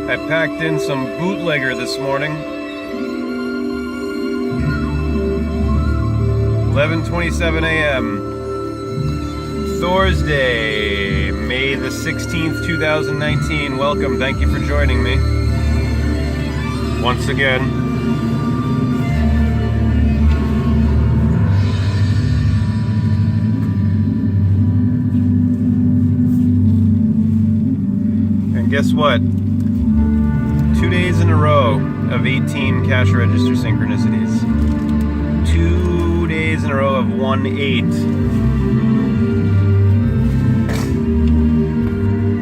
I packed in some bootlegger this morning. 11:27 a.m. Thursday, May the 16th, 2019. Welcome, thank you for joining me. Once again. And guess what? 2 days in a row of 18 cash register synchronicities. 2 days in a row of 1-8.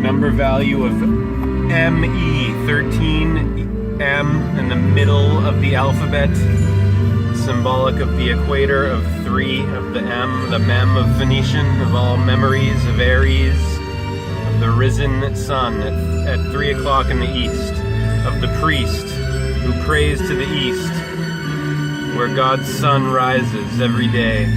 Number value of ME, 13 M in the middle of the alphabet, symbolic of the equator of 3 of the M, the mem of Phoenician, of all memories of Aries, of the risen sun at 3 o'clock in the east, of the priest who prays to the east, where God's sun rises every day.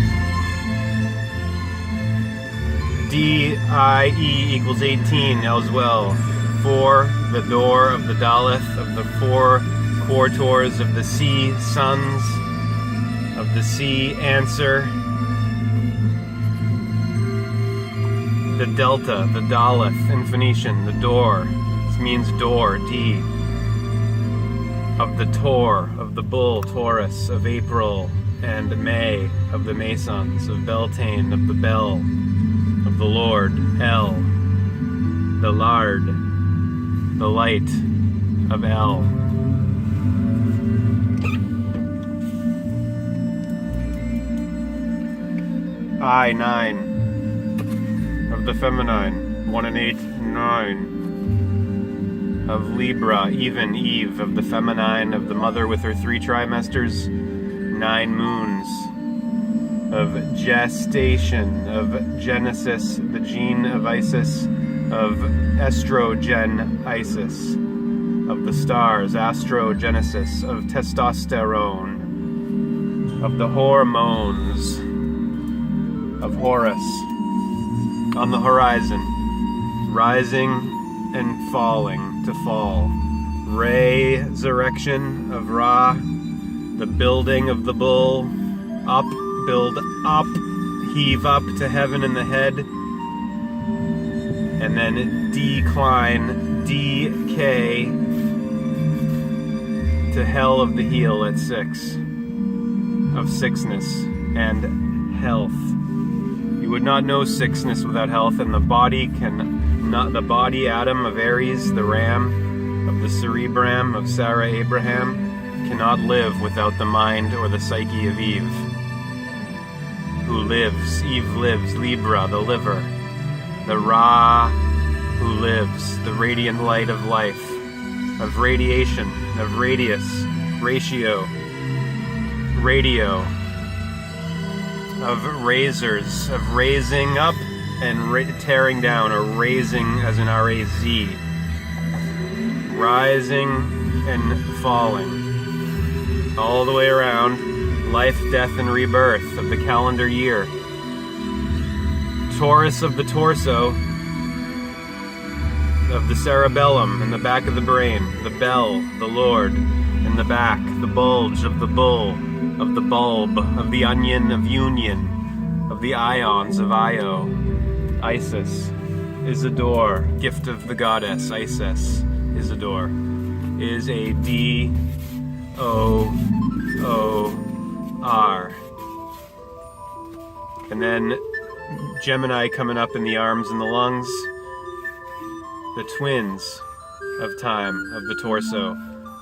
D-I-E equals 18 as well. 4, the door of the Daleth, of the 4 quartors of the sea, suns of the sea, answer. The delta, the Daleth in Phoenician, the door. This means door, D. Of the Tor, of the bull, Taurus, of April and May, of the Masons, of Beltane, of the bell, of the Lord, El, the lard, the light of El. I, 9, of the feminine, 1 and 8, 9. Of Libra, even Eve, of the feminine, of the mother with her 3 trimesters, 9 moons. Of gestation, of Genesis, the gene of Isis, of estrogen Isis, of the stars, astrogenesis, of testosterone, of the hormones, of Horus, on the horizon, rising and falling, to fall, resurrection of Ra, the building of the bull, up, build up, heave up to heaven in the head, and then decline, decay, to hell of the heel at 6, of sickness and health. You would not know sickness without health, and the body the body Adam of Aries, the ram, of the cerebrum of Sarah Abraham, cannot live without the mind or the psyche of Eve. Who lives, Eve lives, Libra, the liver, the Ra, who lives, the radiant light of life, of radiation, of radius, ratio, radio, of razors, of raising up and tearing down, or raising as in R-A-Z, rising and falling, all the way around, life, death, and rebirth of the calendar year. Taurus of the torso, of the cerebellum, in the back of the brain, the bell, the Lord, in the back, the bulge of the bull, of the bulb, of the onion of union, of the ions of Io, Isis, Isidore, gift of the goddess, Isis, Isidore, is a D-O-O-R. And then Gemini coming up in the arms and the lungs, the twins of time, of the torso,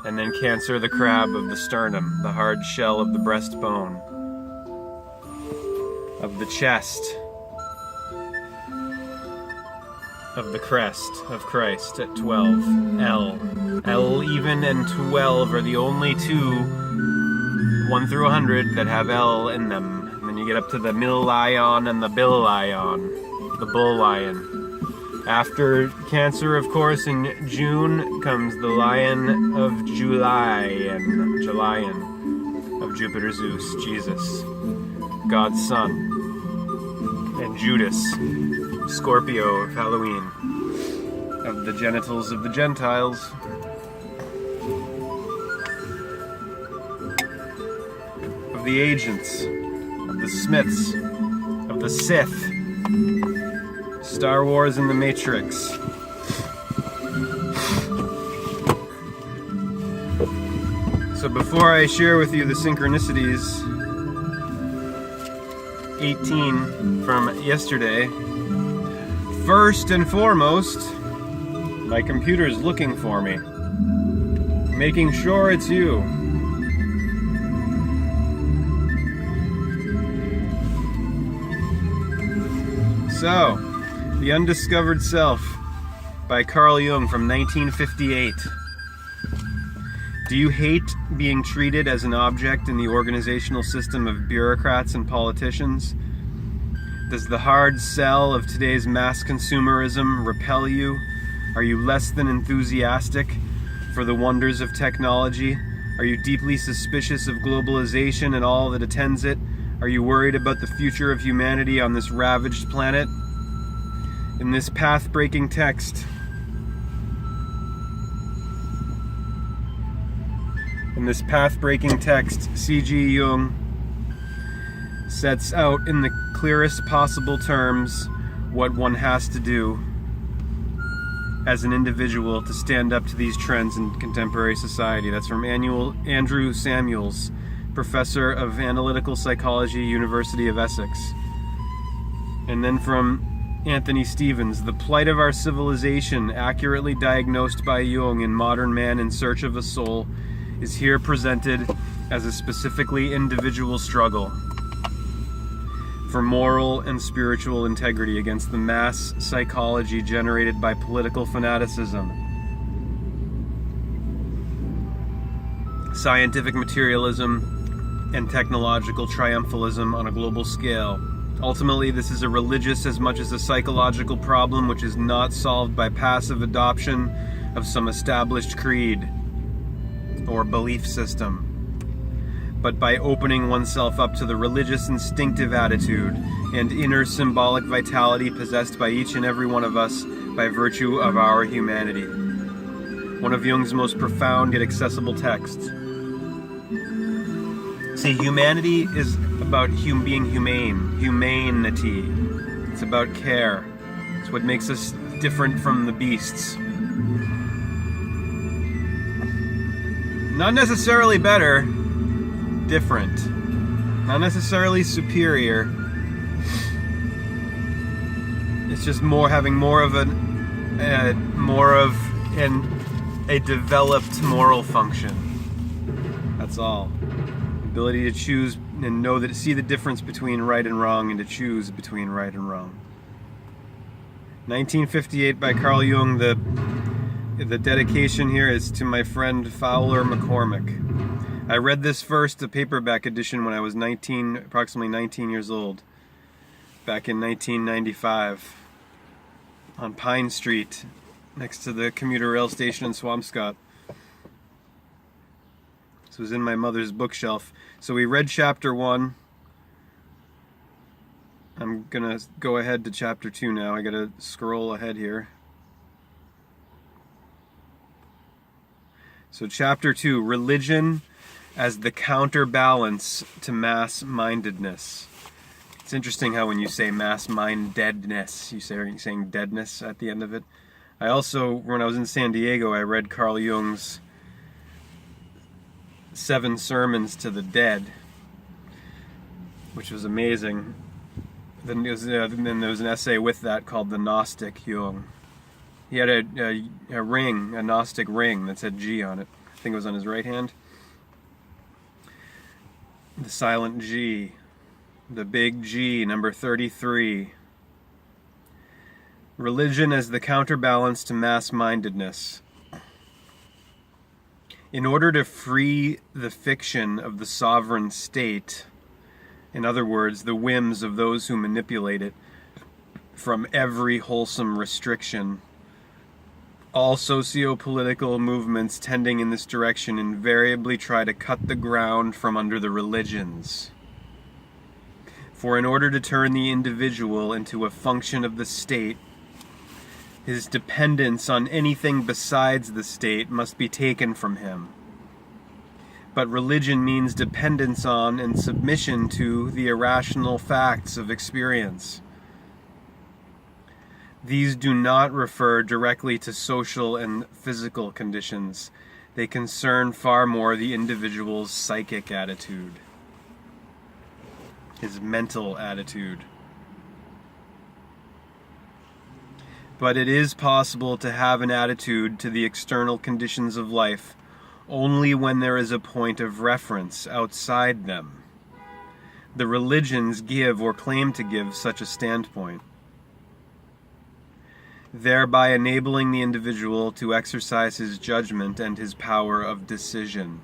and then Cancer, the crab of the sternum, the hard shell of the breastbone, of the chest, of the crest of Christ at 12, L. L even and 12 are the only 2, 1 through 100, that have L in them. And then you get up to the Milion and the Bilion, the bull lion. After Cancer, of course, in June comes the Lion of Julian, of Jupiter, Zeus, Jesus, God's son, and Judas, Scorpio of Halloween, of the genitals of the Gentiles, the agents, of the Smiths, of the Sith, Star Wars and the Matrix. So before I share with you the synchronicities, 18 from yesterday, first and foremost, my computer's looking for me, making sure it's you. So, The Undiscovered Self by Carl Jung from 1958. Do you hate being treated as an object in the organizational system of bureaucrats and politicians? Does the hard sell of today's mass consumerism repel you? Are you less than enthusiastic for the wonders of technology? Are you deeply suspicious of globalization and all that attends it? Are you worried about the future of humanity on this ravaged planet? In this path-breaking text, C.G. Jung sets out in the clearest possible terms what one has to do as an individual to stand up to these trends in contemporary society. That's from Andrew Samuels, professor of analytical psychology, University of Essex. And then from Anthony Stevens, the plight of our civilization, accurately diagnosed by Jung in Modern Man in Search of a Soul, is here presented as a specifically individual struggle for moral and spiritual integrity against the mass psychology generated by political fanaticism, scientific materialism, and technological triumphalism on a global scale. Ultimately, this is a religious as much as a psychological problem which is not solved by passive adoption of some established creed or belief system, but by opening oneself up to the religious instinctive attitude and inner symbolic vitality possessed by each and every one of us by virtue of our humanity. One of Jung's most profound yet accessible texts. See, humanity is about being humane, humanity. It's about care. It's what makes us different from the beasts. Not necessarily better, different. Not necessarily superior. It's just having more of a developed moral function. That's all. Ability to choose and see the difference between right and wrong, and to choose between right and wrong. 1958 by Carl Jung. The dedication here is to my friend Fowler McCormick. I read this first, the paperback edition, when I was approximately 19 years old, back in 1995, on Pine Street, next to the commuter rail station in Swampscott. This was in my mother's bookshelf. So we read chapter 1. I'm gonna go ahead to chapter 2 now. I gotta scroll ahead here. So chapter 2, religion as the counterbalance to mass-mindedness. It's interesting how when you say mass-mindedness, you're saying deadness at the end of it. I also, when I was in San Diego, I read Carl Jung's 7 Sermons to the Dead, which was amazing. Then there was an essay with that called The Gnostic Jung. He had a ring, a Gnostic ring that said G on it. I think it was on his right hand. The silent G. The big G, number 33. Religion as the counterbalance to mass-mindedness. In order to free the fiction of the sovereign state, in other words, the whims of those who manipulate it, from every wholesome restriction, all socio-political movements tending in this direction invariably try to cut the ground from under the religions. For in order to turn the individual into a function of the state, his dependence on anything besides the state must be taken from him. but religion means dependence on and submission to the irrational facts of experience. These do not refer directly to social and physical conditions. They concern far more the individual's psychic attitude, his mental attitude. But it is possible to have an attitude to the external conditions of life only when there is a point of reference outside them. The religions give or claim to give such a standpoint, thereby enabling the individual to exercise his judgment and his power of decision.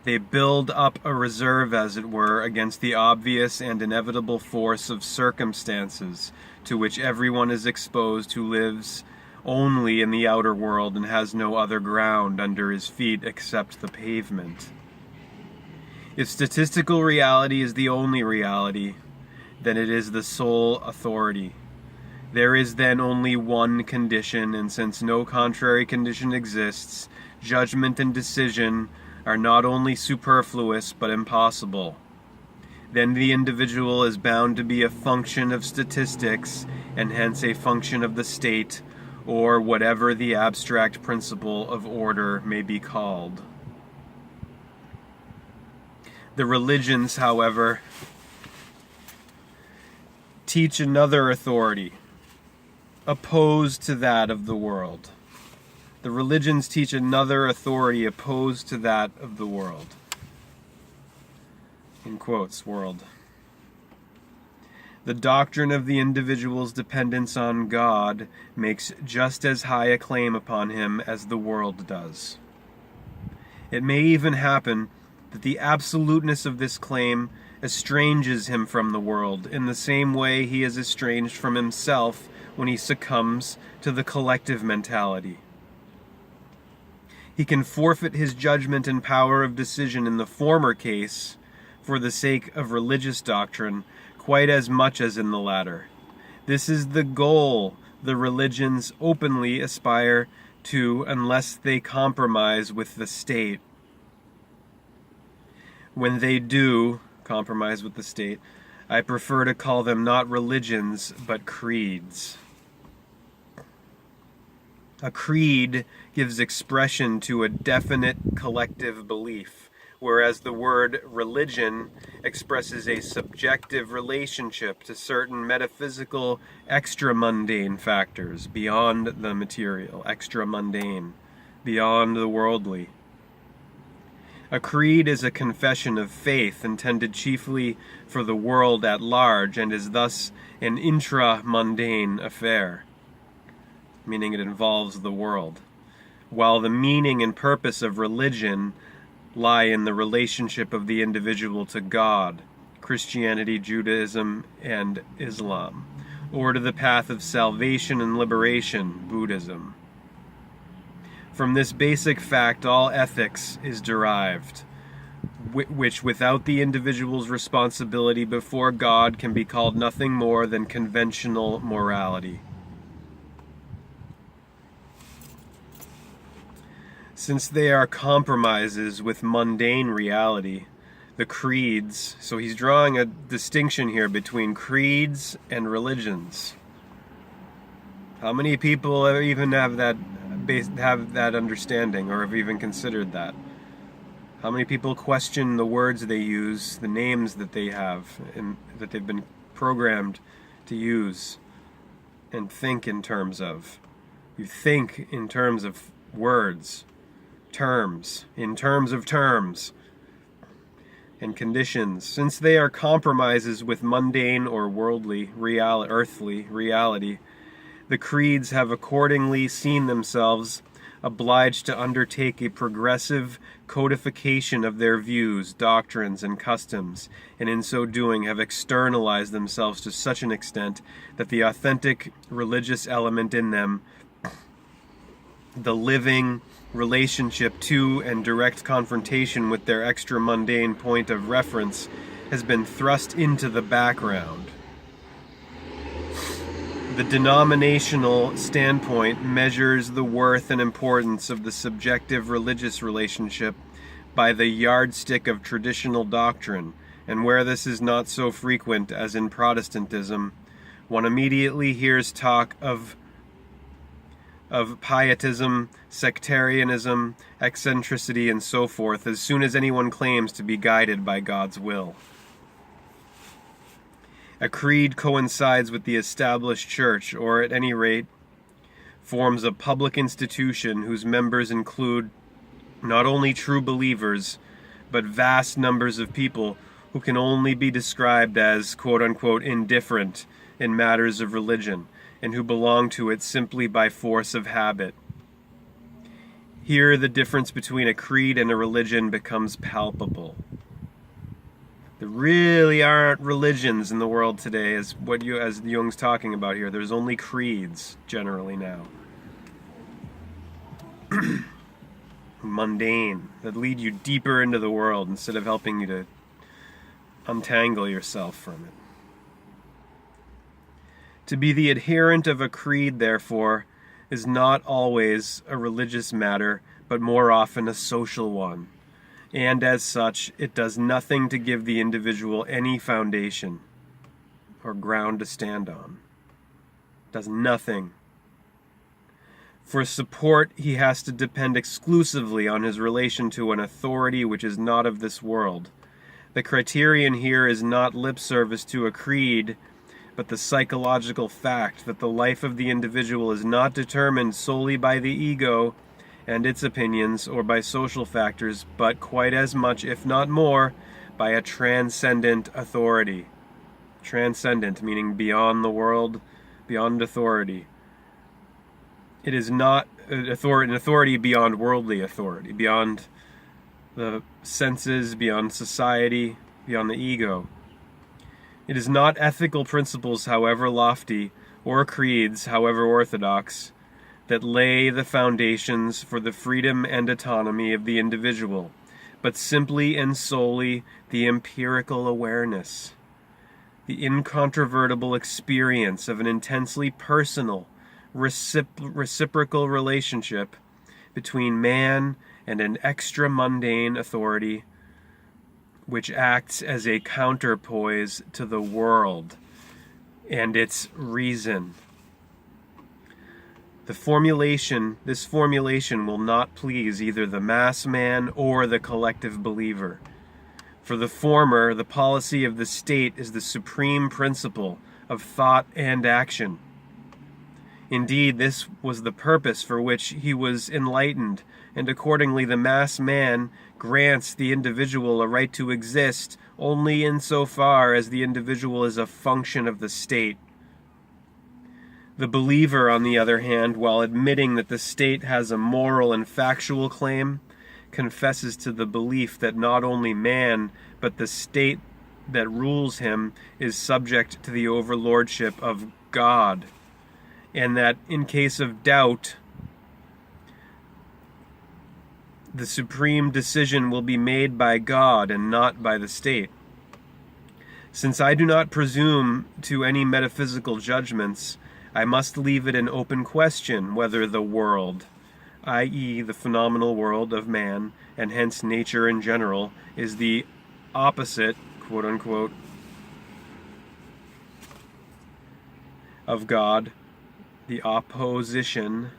They build up a reserve, as it were, against the obvious and inevitable force of circumstances to which everyone is exposed who lives only in the outer world and has no other ground under his feet except the pavement. If statistical reality is the only reality, then it is the sole authority. There is then only one condition, and since no contrary condition exists, judgment and decision are not only superfluous but impossible. Then the individual is bound to be a function of statistics, and hence a function of the state, or whatever the abstract principle of order may be called. The religions, however, teach another authority, opposed to that of the world. The religions teach another authority opposed to that of the world. In quotes, world. The doctrine of the individual's dependence on God makes just as high a claim upon him as the world does. It may even happen that the absoluteness of this claim estranges him from the world, in the same way he is estranged from himself when he succumbs to the collective mentality. He can forfeit his judgment and power of decision in the former case for the sake of religious doctrine, quite as much as in the latter. This is the goal the religions openly aspire to unless they compromise with the state. When they do compromise with the state, I prefer to call them not religions, but creeds. A creed gives expression to a definite collective belief, whereas the word religion expresses a subjective relationship to certain metaphysical extra-mundane factors beyond the material, extra-mundane, beyond the worldly. A creed is a confession of faith intended chiefly for the world at large and is thus an intra-mundane affair, meaning it involves the world, while the meaning and purpose of religion lie in the relationship of the individual to God, Christianity, Judaism, and Islam, or to the path of salvation and liberation, Buddhism. From this basic fact, all ethics is derived, which without the individual's responsibility before God can be called nothing more than conventional morality. Since they are compromises with mundane reality, the creeds, so he's drawing a distinction here between creeds and religions. How many people even have that understanding or have even considered that? How many people question the words they use, the names that they have, and that they've been programmed to use and think in terms of? You think in terms of words, terms, in terms of terms and conditions. Since they are compromises with mundane or worldly, earthly reality, the creeds have accordingly seen themselves obliged to undertake a progressive codification of their views, doctrines, and customs, and in so doing have externalized themselves to such an extent that the authentic religious element in them, the living relationship to and direct confrontation with their extra-mundane point of reference, has been thrust into the background. The denominational standpoint measures the worth and importance of the subjective religious relationship by the yardstick of traditional doctrine, and where this is not so frequent as in Protestantism, one immediately hears talk of pietism, sectarianism, eccentricity, and so forth as soon as anyone claims to be guided by God's will. A creed coincides with the established church, or at any rate forms a public institution whose members include not only true believers, but vast numbers of people who can only be described as quote-unquote indifferent in matters of religion, and who belong to it simply by force of habit. Here the difference between a creed and a religion becomes palpable. There really aren't religions in the world today, as Jung's talking about here. There's only creeds, generally now. Mundane, that lead you deeper into the world instead of helping you to untangle yourself from it. To be the adherent of a creed, therefore, is not always a religious matter, but more often a social one. And as such, it does nothing to give the individual any foundation or ground to stand on. It does nothing. For support, he has to depend exclusively on his relation to an authority which is not of this world. The criterion here is not lip service to a creed, but the psychological fact that the life of the individual is not determined solely by the ego and its opinions or by social factors, but quite as much, if not more, by a transcendent authority. Transcendent, meaning beyond the world, beyond authority. It is not an authority beyond worldly authority, beyond the senses, beyond society, beyond the ego. It is not ethical principles, however lofty, or creeds, however orthodox, that lay the foundations for the freedom and autonomy of the individual, but simply and solely the empirical awareness, the incontrovertible experience of an intensely personal, reciprocal relationship between man and an extra-mundane authority which acts as a counterpoise to the world and its reason. This formulation will not please either the mass man or the collective believer. For the former, the policy of the state is the supreme principle of thought and action. Indeed, this was the purpose for which he was enlightened, and accordingly the mass man grants the individual a right to exist only insofar as the individual is a function of the state. The believer, on the other hand, while admitting that the state has a moral and factual claim, confesses to the belief that not only man, but the state that rules him is subject to the overlordship of God, and that in case of doubt, the supreme decision will be made by God and not by the state. Since I do not presume to any metaphysical judgments, I must leave it an open question whether the world, i.e. the phenomenal world of man, and hence nature in general, is the opposite, quote-unquote, of God, the opposition,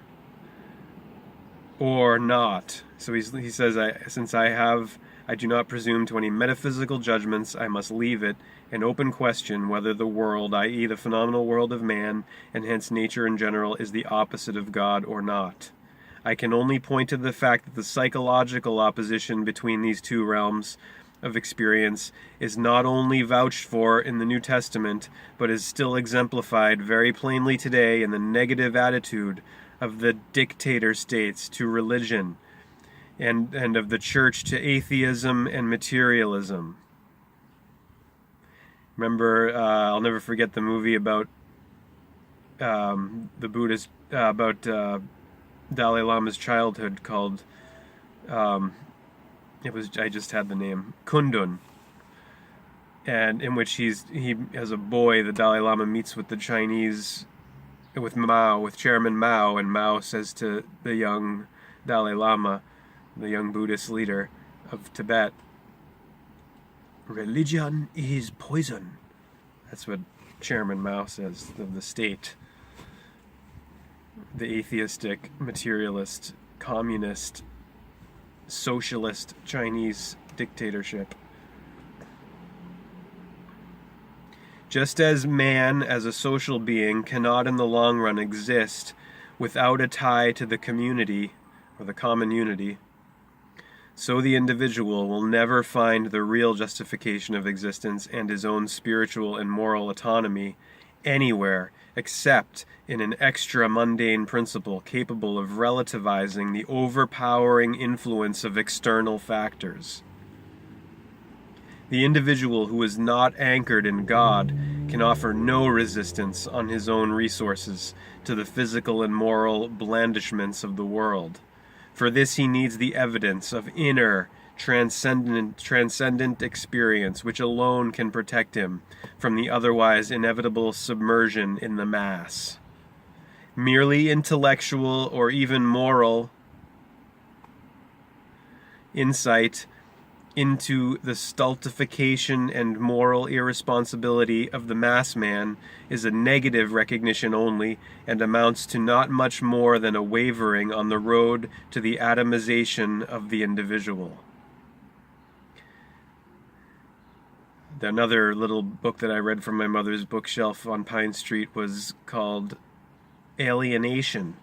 or not. So he says, since I do not presume to any metaphysical judgments, I must leave it an open question whether the world, i.e. the phenomenal world of man, and hence nature in general, is the opposite of God or not. I can only point to the fact that the psychological opposition between these two realms of experience is not only vouched for in the New Testament, but is still exemplified very plainly today in the negative attitude of the dictator states to religion, and of the church to atheism and materialism. Remember, I'll never forget the movie about the Buddhist, about Dalai Lama's childhood called, I just had the name, Kundun. And in which he as a boy, the Dalai Lama meets with the Chinese, with Chairman Mao, and Mao says to the young Dalai Lama, the young Buddhist leader, of Tibet, religion is poison. That's what Chairman Mao says of the state. The atheistic, materialist, communist, socialist Chinese dictatorship. Just as man as a social being cannot in the long run exist without a tie to the community or the common unity, so the individual will never find the real justification of existence and his own spiritual and moral autonomy anywhere except in an extra-mundane principle capable of relativizing the overpowering influence of external factors. The individual who is not anchored in God can offer no resistance on his own resources to the physical and moral blandishments of the world. For this he needs the evidence of inner, transcendent experience, which alone can protect him from the otherwise inevitable submersion in the mass. Merely intellectual or even moral insight into the stultification and moral irresponsibility of the mass man is a negative recognition only, and amounts to not much more than a wavering on the road to the atomization of the individual. Another little book that I read from my mother's bookshelf on Pine Street was called Alienation.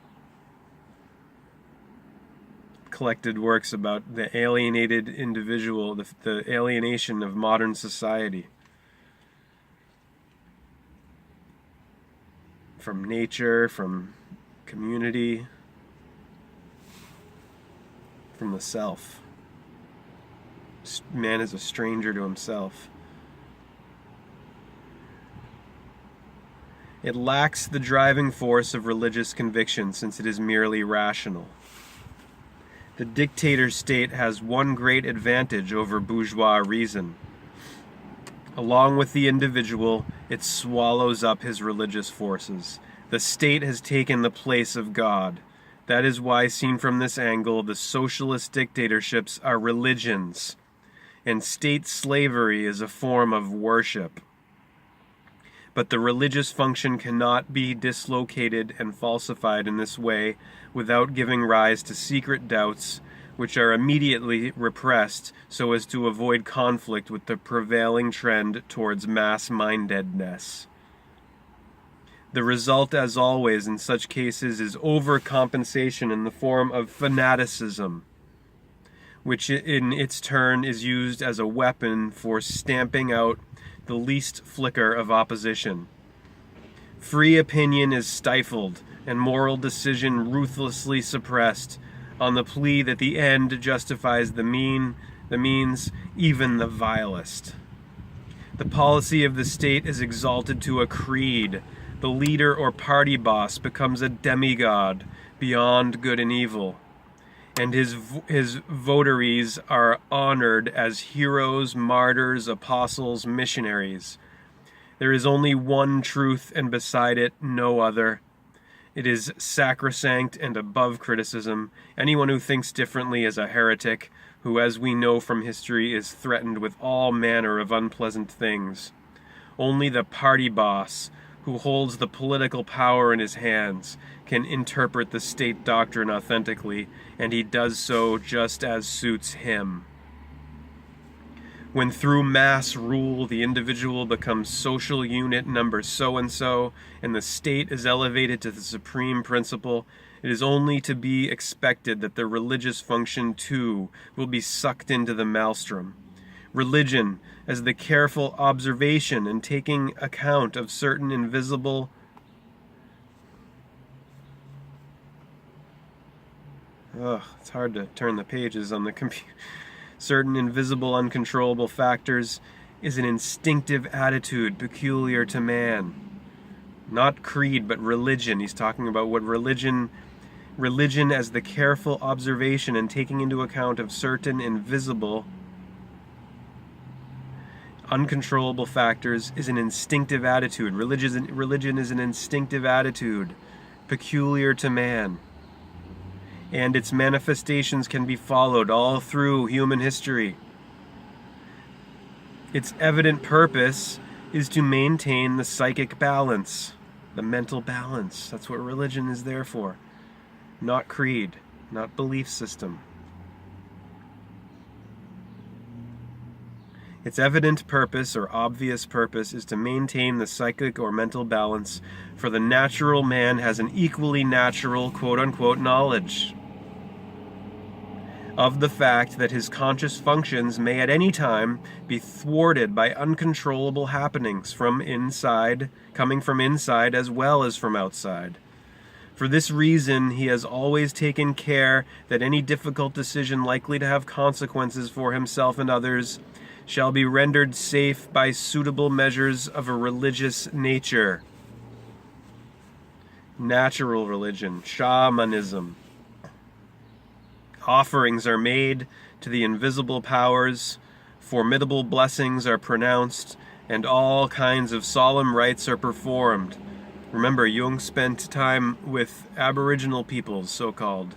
Collected works about the alienated individual, the alienation of modern society. From nature, from community, from the self. Man is a stranger to himself. It lacks the driving force of religious conviction, since it is merely rational. The dictator state has one great advantage over bourgeois reason. Along with the individual, it swallows up his religious forces. The state has taken the place of God. That is why, seen from this angle, the socialist dictatorships are religions, and state slavery is a form of worship. But the religious function cannot be dislocated and falsified in this way without giving rise to secret doubts, which are immediately repressed so as to avoid conflict with the prevailing trend towards mass-mindedness. The result, as always in such cases, is overcompensation in the form of fanaticism, which in its turn is used as a weapon for stamping out the least flicker of opposition. Free opinion is stifled and moral decision ruthlessly suppressed on the plea that the end justifies the means, even the vilest. The policy of the state is exalted to a creed. The leader or party boss becomes a demigod beyond good and evil, and his votaries are honored as heroes, martyrs, apostles, missionaries. There is only one truth, and beside it no other. It is sacrosanct and above criticism. Anyone who thinks differently is a heretic, who, as we know from history, is threatened with all manner of unpleasant things. Only the party boss, who holds the political power in his hands, can interpret the state doctrine authentically, and he does so just as suits him. When through mass rule the individual becomes social unit number so-and-so, and the state is elevated to the supreme principle, it is only to be expected that the religious function too will be sucked into the maelstrom. Religion, as the careful observation and taking account of certain invisible it's hard to turn the pages on the computer. Certain invisible, uncontrollable factors is an instinctive attitude peculiar to man. Not creed, but religion. He's talking about what religion as the careful observation and taking into account of certain invisible, uncontrollable factors is an instinctive attitude. Religion is an instinctive attitude peculiar to man. and its manifestations can be followed all through human history. Its evident purpose is to maintain the psychic balance, the mental balance. That's what religion is there for. Not creed, not belief system. Its evident purpose or obvious purpose is to maintain the psychic or mental balance, for the natural man has an equally natural, quote-unquote, knowledge of the fact that his conscious functions may at any time be thwarted by uncontrollable happenings coming from inside as well as from outside. For this reason, he has always taken care that any difficult decision likely to have consequences for himself and others shall be rendered safe by suitable measures of a religious nature. Natural religion, shamanism. Offerings are made to the invisible powers, formidable blessings are pronounced, and all kinds of solemn rites are performed. Remember, Jung spent time with Aboriginal peoples, so-called.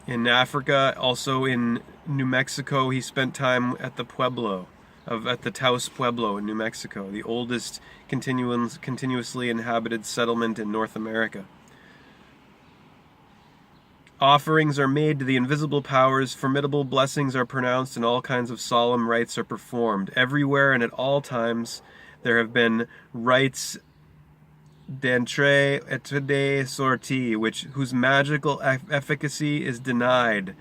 In Africa, also in New Mexico, he spent time at the Taos Pueblo in New Mexico, the oldest continuously inhabited settlement in North America. Offerings are made to the invisible powers, formidable blessings are pronounced, and all kinds of solemn rites are performed. Everywhere and at all times there have been rites d'entrée et de sortie, whose magical efficacy is denied,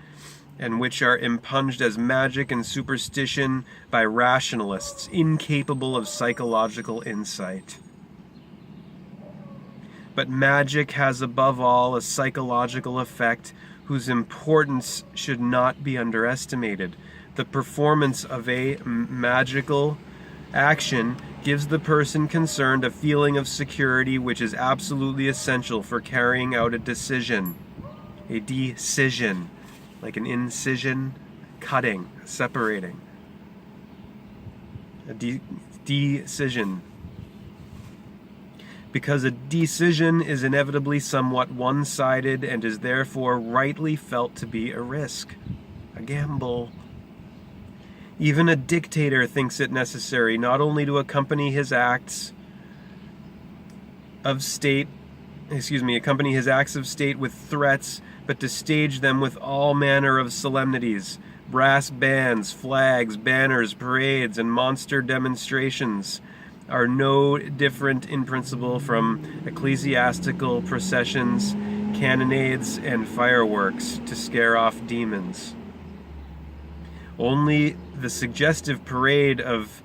and which are impunged as magic and superstition by rationalists incapable of psychological insight. But magic has above all a psychological effect whose importance should not be underestimated. The performance of a magical action gives the person concerned a feeling of security which is absolutely essential for carrying out a decision. A decision, like an incision, cutting, separating. A decision. Because a decision is inevitably somewhat one-sided and is therefore rightly felt to be a risk, a gamble. Even a dictator thinks it necessary not only to accompany his acts of state with threats, but to stage them with all manner of solemnities, brass bands, flags, banners, parades, and monster demonstrations are no different in principle from ecclesiastical processions, cannonades, and fireworks to scare off demons. Only the suggestive parade of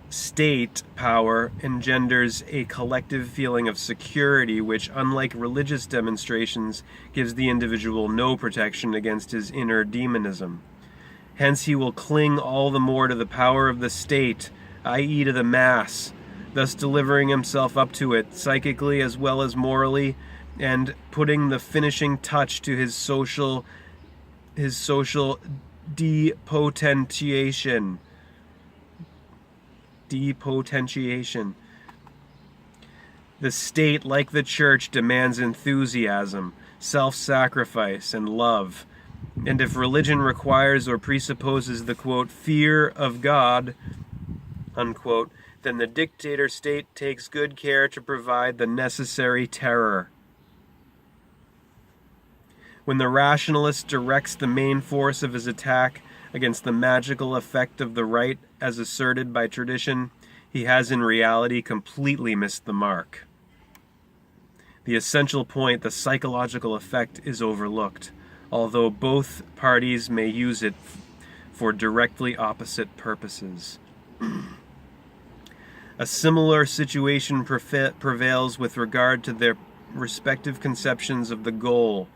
state power engenders a collective feeling of security which, unlike religious demonstrations, gives the individual no protection against his inner demonism. Hence he will cling all the more to the power of the state, i.e. to the mass, thus delivering himself up to it, psychically as well as morally, and putting the finishing touch to his social depotentiation. The state, like the church, demands enthusiasm, self-sacrifice, and love. And if religion requires or presupposes the, quote, fear of God, unquote, then the dictator state takes good care to provide the necessary terror. When the rationalist directs the main force of his attack against the magical effect of the right as asserted by tradition, he has in reality completely missed the mark. The essential point, the psychological effect, is overlooked, although both parties may use it for directly opposite purposes. A similar situation prevails with regard to their respective conceptions of the goal.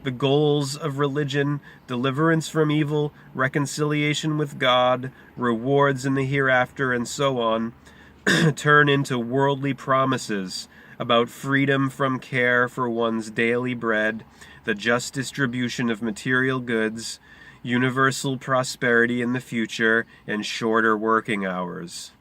The goals of religion, deliverance from evil, reconciliation with God, rewards in the hereafter, and so on, turn into worldly promises about freedom from care for one's daily bread, the just distribution of material goods, universal prosperity in the future, and shorter working hours.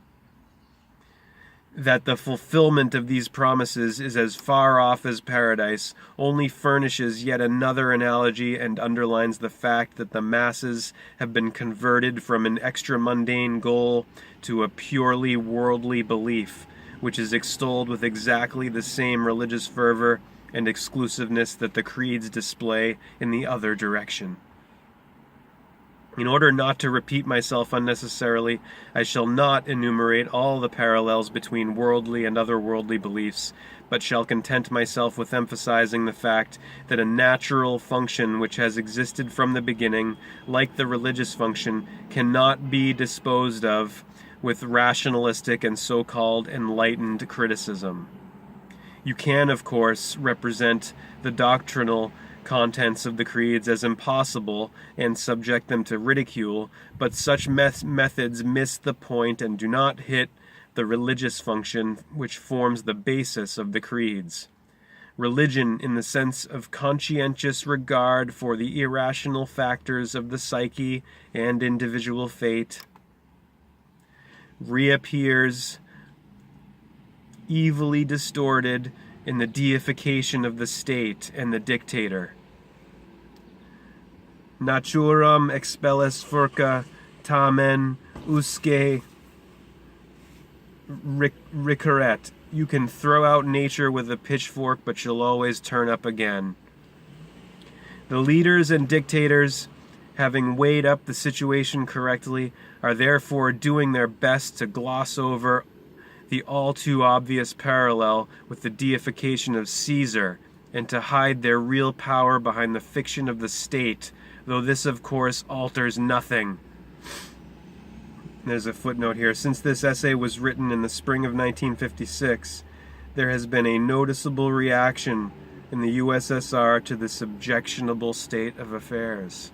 that the fulfillment of these promises is as far off as paradise only furnishes yet another analogy and underlines the fact that the masses have been converted from an extra-mundane goal to a purely worldly belief, which is extolled with exactly the same religious fervor and exclusiveness that the creeds display in the other direction. In order not to repeat myself unnecessarily, I shall not enumerate all the parallels between worldly and otherworldly beliefs, but shall content myself with emphasizing the fact that a natural function which has existed from the beginning, like the religious function, cannot be disposed of with rationalistic and so-called enlightened criticism. You can, of course, represent the doctrinal contents of the creeds as impossible and subject them to ridicule, but such methods miss the point and do not hit the religious function which forms the basis of the creeds. Religion, in the sense of conscientious regard for the irrational factors of the psyche and individual fate, reappears evilly distorted in the deification of the state and the dictator. Naturam expellis furca tamen usque recurret. You can throw out nature with a pitchfork, but she'll always turn up again. The leaders and dictators, having weighed up the situation correctly, are therefore doing their best to gloss over the all too obvious parallel with the deification of Caesar, and to hide their real power behind the fiction of the state, though this, of course, alters nothing. There's a footnote here. Since this essay was written in the spring of 1956, there has been a noticeable reaction in the USSR to this objectionable state of affairs.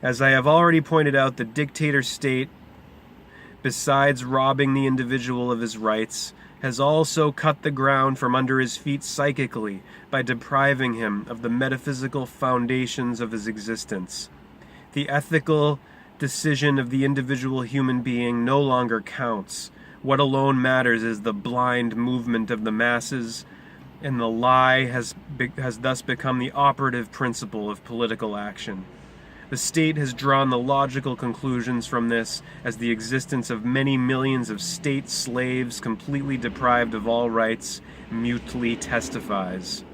As I have already pointed out, the dictator state, besides robbing the individual of his rights, has also cut the ground from under his feet psychically by depriving him of the metaphysical foundations of his existence. The ethical decision of the individual human being no longer counts. What alone matters is the blind movement of the masses, and the lie has thus become the operative principle of political action. The state has drawn the logical conclusions from this, as the existence of many millions of state slaves completely deprived of all rights mutely testifies.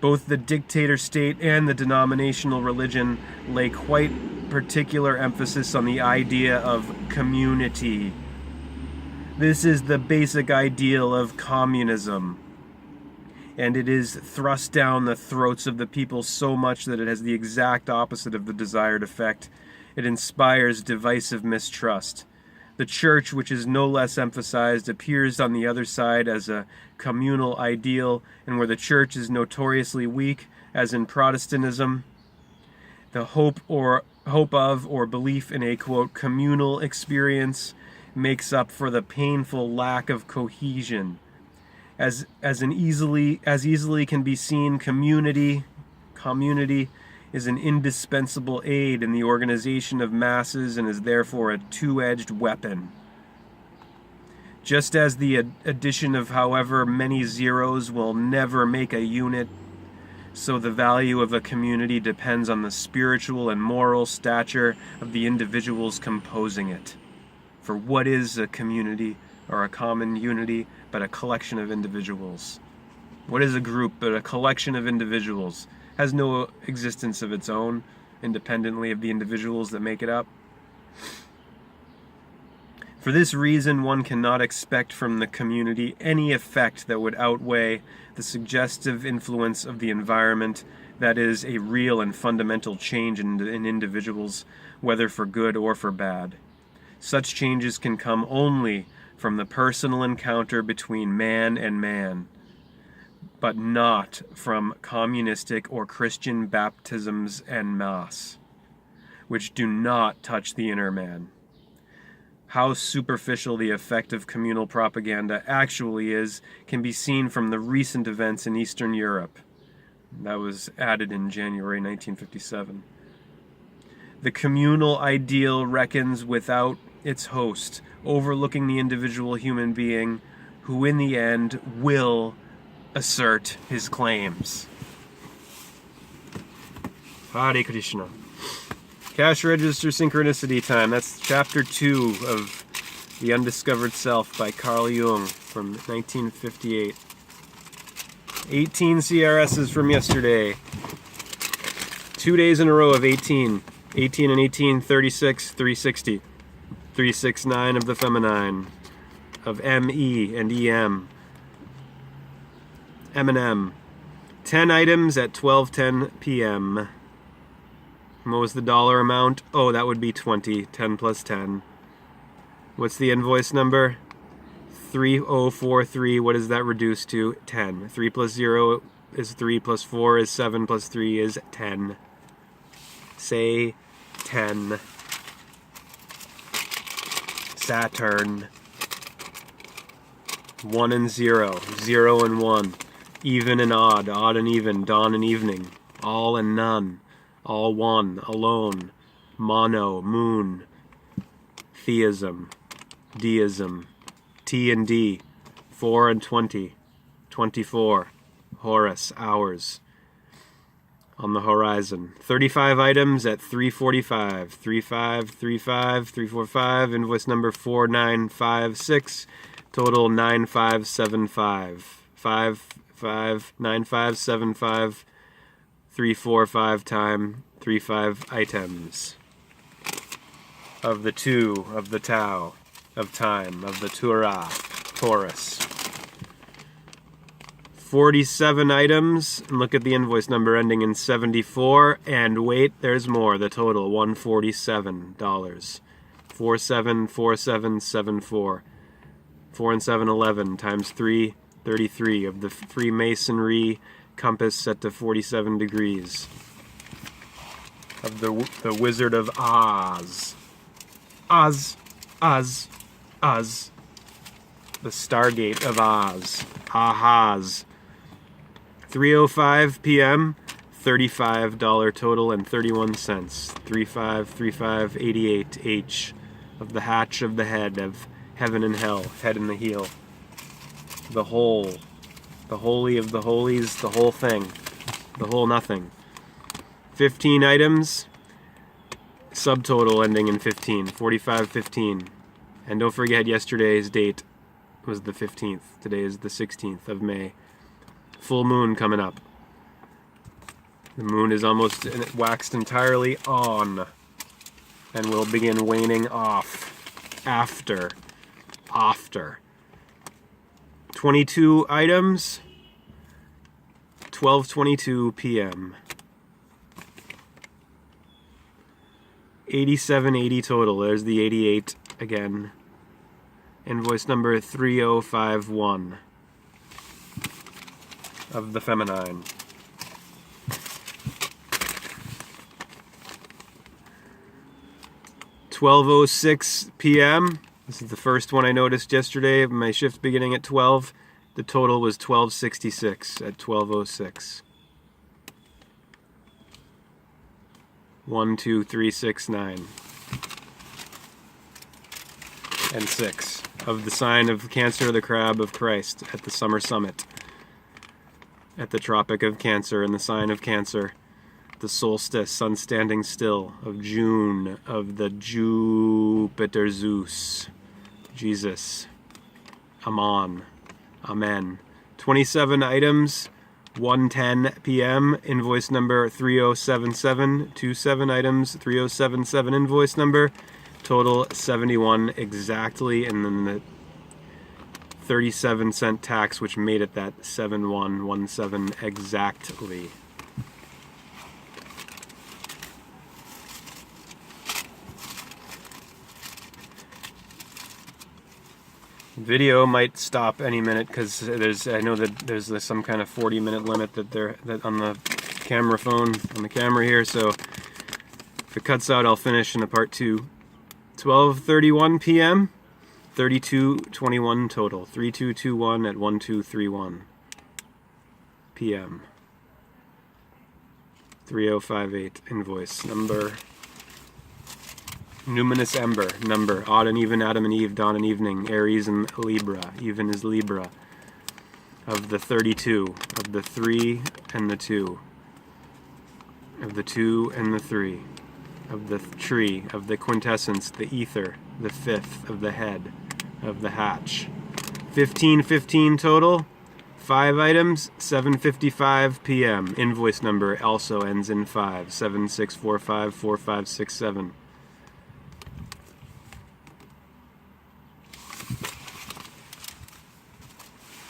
Both the dictator state and the denominational religion lay quite particular emphasis on the idea of community. This is the basic ideal of communism, and it is thrust down the throats of the people so much that it has the exact opposite of the desired effect. It inspires divisive mistrust. The church, which is no less emphasized, appears on the other side as a communal ideal, and where the church is notoriously weak, as in Protestantism, the hope of or belief in a, quote, communal experience makes up for the painful lack of cohesion. As easily can be seen, community is an indispensable aid in the organization of masses and is therefore a two-edged weapon. Just as the addition of however many zeros will never make a unit, so the value of a community depends on the spiritual and moral stature of the individuals composing it. For what is a community or a common unity but a collection of individuals? What is a group but a collection of individuals? Has no existence of its own, independently of the individuals that make it up. For this reason, one cannot expect from the community any effect that would outweigh the suggestive influence of the environment, that is, a real and fundamental change in individuals, whether for good or for bad. Such changes can come only from the personal encounter between man and man, but not from communistic or Christian baptisms en masse, which do not touch the inner man. How superficial the effect of communal propaganda actually is can be seen from the recent events in Eastern Europe. That was added in January 1957. The communal ideal reckons without its host, overlooking the individual human being who in the end will assert his claims. Hare Krishna. Cash Register Synchronicity Time. That's chapter 2 of The Undiscovered Self by Carl Jung from 1958. 18 CRSs from yesterday. 2 days in a row of 18. 18 and 18, 36, 360. 369 of the feminine. Of ME and EM. M&M. 10 items at 12:10 p.m. What was the dollar amount? Oh, that would be 20. 10 plus 10. What's the invoice number? 3043. What is that reduced to? 10. 3 plus 0 is 3 plus 4 is 7 plus 3 is 10. Say 10. Saturn. 1 and 0. 0 and 1. Even and odd. Odd and even. Dawn and evening. All and none. All one. Alone. Mono. Moon. Theism. Deism. T and D. 4 and 20. 24. Horus. Hours. On the horizon. 35 items at 345. 35, 35, 345. Invoice number 4956. Total 9575. 959575. 345 time 35 items. Of the two, of the Tao, of time, of the Torah, Taurus. 47 items, and look at the invoice number ending in 74, and wait, there's more, the total, $147. 474774. 4 and 7, 11, times 3, 33, of the Freemasonry compass set to 47 degrees. Of the Wizard of Oz. Oz. Oz. Oz. The Stargate of Oz. Ahaz. 3:05 p.m. $35 total and 31 cents. 353588H. Of the hatch of the head of heaven and hell. Head and the heel. The whole. The holy of the holies. The whole thing. The whole nothing. 15 items. Subtotal ending in 15. 4515. And don't forget yesterday's date was the 15th. Today is the 16th of May. Full moon coming up. The moon is almost waxed entirely on and will begin waning off after 22 items, 12:22 p.m. 8780 total. There's the 88 again. Invoice number 3051 of the feminine. 12:06 p.m. This is the first one I noticed yesterday. My shift beginning at 12. The total was 1266 at 12:06. 1, 2, 3, 6, 9. And 6. Of the sign of Cancer, the crab of Christ at the summer summit. At the Tropic of Cancer, in the sign of Cancer. The solstice, sun standing still, of June, of the Jupiter Zeus. Jesus. Amen. Amen. 27 items, 1:10 p.m. Invoice number 3077. 27 items, 3077 invoice number. Total 71 exactly, and then the 37-cent tax, which made it that 7117 exactly. Video might stop any minute because I know that there's some kind of 40-minute limit that on the camera phone on the camera here. So if it cuts out, I'll finish in a part 2. 12:31 p.m. 3221 total. 3221 at 1231 p.m. 3058 invoice number Numinous ember, number, odd and even, Adam and Eve, dawn and evening, Aries and Libra, even is Libra, of the 32, of the 3 and the 2, of the 2 and the 3, of the tree, of the quintessence, the ether, the 5th, of the head, of the hatch. 15 total, 5 items, 7:55 p.m. Invoice number also ends in 5, 7645 4567.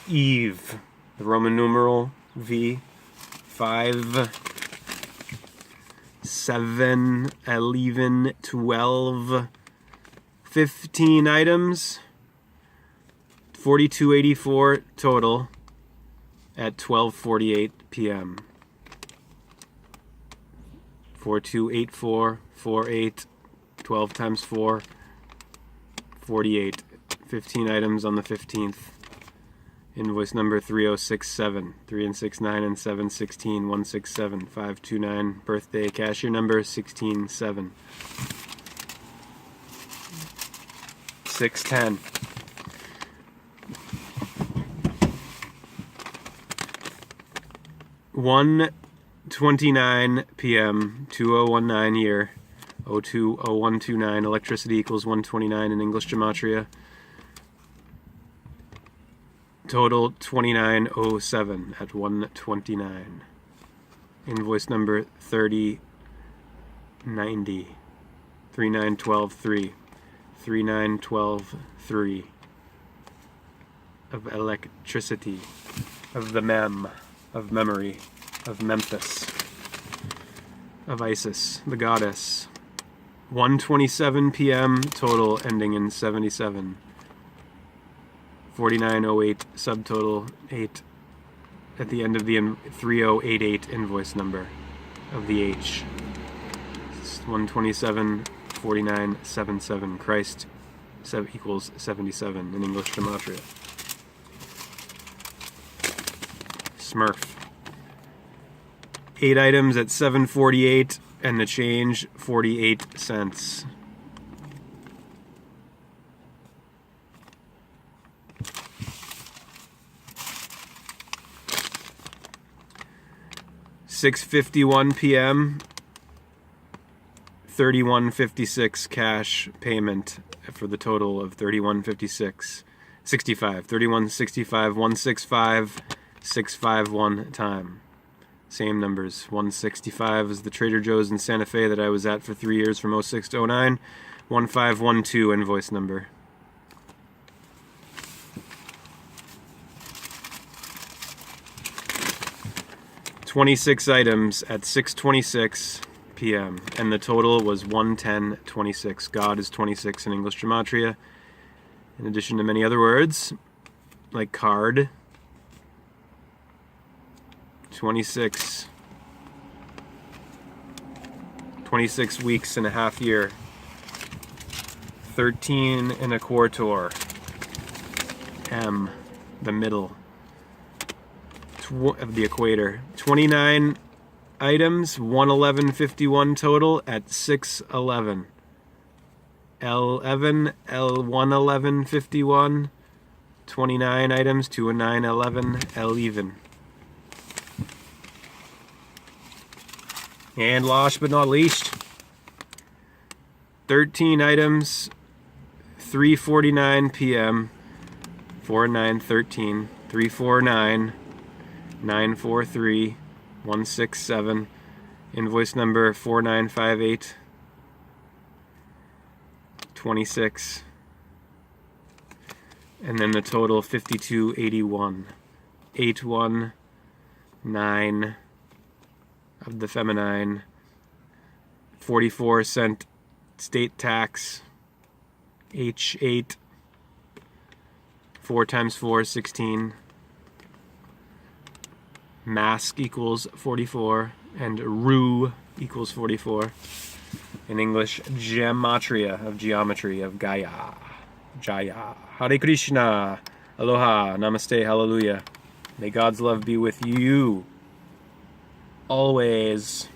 Eve, the Roman numeral V, 5, 7, 11, 12, 15 items, 4284 total at 12:48 p.m. 4284, 48, 12 times 4, 48, 15 items on the 15th. Invoice number 3067, 3 and 6, 9 and 7, 16, 167, 529. Birthday, cashier number 167. 610. $1:29 p.m. 2019 here. 020129. Electricity equals 129 in English gematria. Total 2907 at 129. Invoice number 3090. 39123. 39123 of electricity, of the mem, of memory, of Memphis, of Isis, the goddess. 1:27 p.m. total ending in 77. 4908 subtotal 8 at the end of the 3088 invoice number of the H. 127 4977. Christ equals 77 in English gematria. Smurf. 8 items at 7:48 and the change 48 cents. $6:51 p.m. 3156 cash payment for the total of 3156 65 3165 165 651 time. Same numbers. 165 is the Trader Joe's in Santa Fe that I was at for 3 years from 06 to 09. 1512 invoice number. $26 items at 6:26 p.m. and the total was 110.26. God is 26 in English gematria. In addition to many other words, like card, 26 weeks and a half year, 13 and a quarter, M, the middle of the equator. 29 items, 111.51 total at 6:11. L11, L111.51. 29 items, 2 and 9, 11, L even. And last but not least, 13 items, 3:49 p.m. 4 and 9, 13, 349. 943 167. Invoice number 4958 26. And then the total 5281. 819 of the feminine. 44-cent state tax. H8. 4 times 4 16. Mask equals 44 and Ru equals 44. In English, gematria of geometry of Gaia. Jaya. Hare Krishna. Aloha. Namaste. Hallelujah. May God's love be with you always.